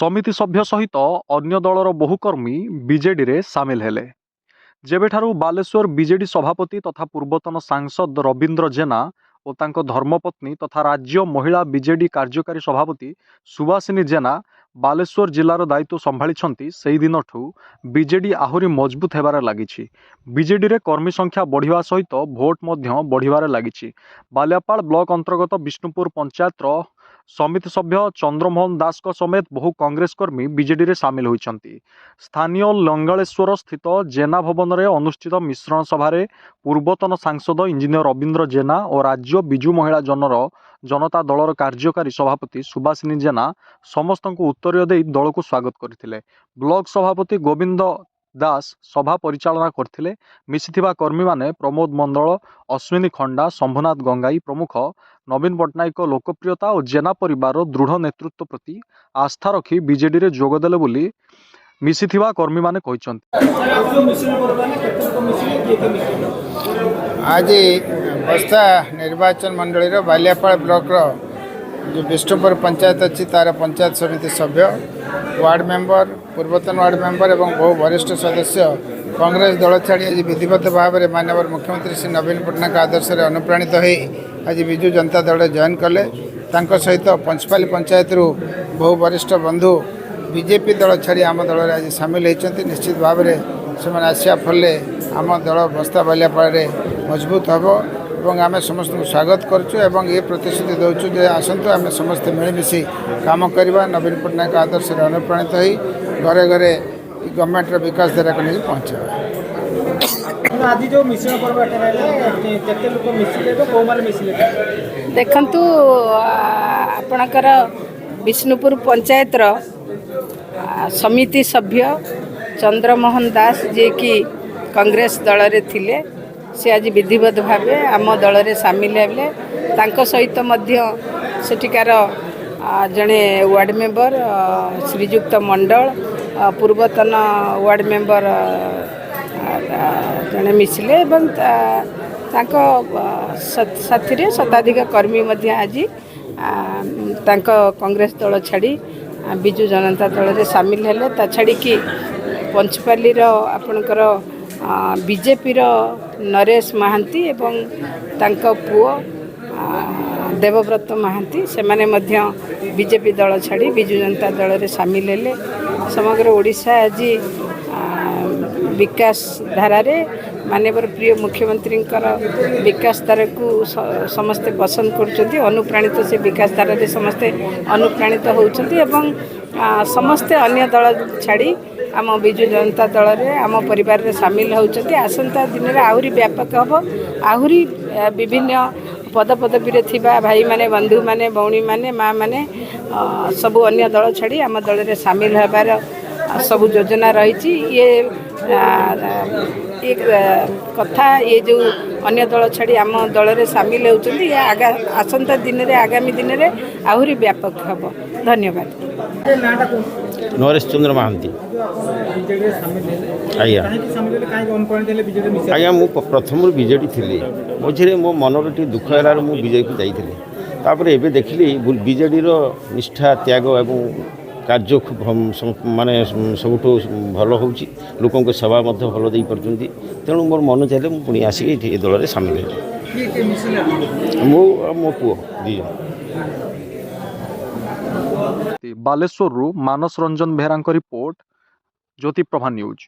समिति सभ्य सहित अन्य दलर बहु कर्मी बीजेडी रे सामिल हेले। जेबेठारु बालेश्वर बीजेडी सभापति तथा पूर्वतन सांसद रवींद्र जेना और तांको धर्मपत्नी तथा राज्य महिला बीजेडी कार्यकारी सभापति सुभाषिनी जेना बालेश्वर जिलार दायित्व संभाळिछंती सेही दिनठू बीजेडी आहुरी मजबूत हेबारे लागिछि। बीजेडी रे कर्मी संख्या बढ़िवा सहित भोट मध्य बढ़िबारे लागिछि। बालियापाल ब्लॉक अंतर्गत विष्णुपुर पंचायत रो समिति सभ्य चंद्रमोहन दास को समेत बहु कांग्रेस कर्मी बीजेडी रे सामिल होइछंती। स्थानीय लंगालेश्वर स्थित जेना भवन रे अनुष्ठित मिश्रण सभारे पूर्वतन सांसद इंजीनियर रवींद्र जेना और राज्य बिजु महिला जनता दलर कार्यकारी सभापति सुभाषिनी जेना समस्त उत्तर दे दल को स्वागत करथिले। ब्लॉक सभापति गोविंद दास सभा परिचालना करथिले। मिसिथिबा कर्मी माने प्रमोद मंडल, अश्विनी खंडा, शंभुनाथ गंगाई प्रमुख नवीन पट्टनायक लोकप्रियता और जेना परिवार दृढ़ नेतृत्व प्रति आस्था रखी बीजेडी रे जोगदेले बोली मिसिथिबा कर्मी माने कहिसंती। आज बस्ता निर्वाचन मंडल बालियापाल ब्लॉक जो विष्णुपुर पंचायत अच्छी तार पंचायत समिति सभ्य वार्ड मेंबर पूर्वतन वार्ड मेंबर और बहु वरिष्ठ सदस्य कांग्रेस दल छाड़ी आज विधिवत भाव में माननीय मुख्यमंत्री श्री नवीन पट्टनायक आदर्श अनुप्राणित हो आज विजु जनता दल जॉइन कले। सहित पंचपाली पंचायत बहु वरिष्ठ बंधु बीजेपी दल छाड़ी आम दल आज सामिल होती। निश्चित भाव में से आसिया फल आम दल बस्ता बालियापाल मजबूत हम और आम समस्त स्वागत करुँ ये प्रतिश्रुति दौचु जे आसतु आम समस्त मिलमिशि काम करवा नवीन पट्टनायक आदर्श अनुप्राणित हो घरे घरे गवर्नमेंट विकास धारा को नहीं पहुँचा। आज जो मिश्रण पर्व देखु आपणकर विष्णुपुर पंचायत समिति सभ्य चंद्रमोहन दास जी की कांग्रेस दल रे थिले से आज विधिवत भाव आम दल रे सामिल हेले। तांको सहित मध्य सेठिकार जड़े वार्ड मेंबर श्रीजुक्त मंडल पूर्वतन वार्ड मेंबर जड़े मिसिले एवं साथी रे शताधिक कर्मी मध्य आज कांग्रेस दल छाड़ी बिजु जनता दल रे सामिल हेले। ता छाड़ी कि पंचपाली आपणकर बीजेपी नरेश महांती एवं तांको पुओ देवव्रत महांती से माने मध्य बीजेपी दल छाड़ी बिजु जनता दल रे सामिल हेले। समग्र ओडिशा आज विकास धारा रे माननीय प्रिय मुख्यमंत्री विकास धारा को समस्ते पसंद कर अनुप्राणित से विकास धारा रे समस्ते अनुप्राणित होउछंती एवं समस्ते अन्य दल छाड़ी आम बिजु जनता दल रे आम परिवार रे सामिल होउछंती। आसंता दिन रे आहुरी व्यापक हबो आहुरी विभिन्न पदपदवी रे थिबा भाई माने बंधु माने भौणी माने माँ माने सबु अन्य दल छाड़ी आम दल रे सामिल होबार सबु योजना रही। ये कथा ये जो अन्य दल छाड़ी आम दल रे सामिल होउछंती ये आसंता दिन रे आगामी दिन रे आहुरी व्यापक हबो। धन्यवाद। नरेश चंद्र महांती आज्ञा आज्ञा मु प्रथम बीजेडी थी मझे मो मन टी दुख है बीजेपी को जाइए एवं देखिली बीजेडी निष्ठा त्याग एवं कार्य खूब माने सबुठ भल हो लोकों को सेवा भल दे पार्टी तेणु मोर मन चाहिए मुझे पुणी आसिक दल में सामिल मो पुओ दी बालेश्वर मानस रंजन बेहरा रिपोर्ट ज्योति प्रभा न्यूज।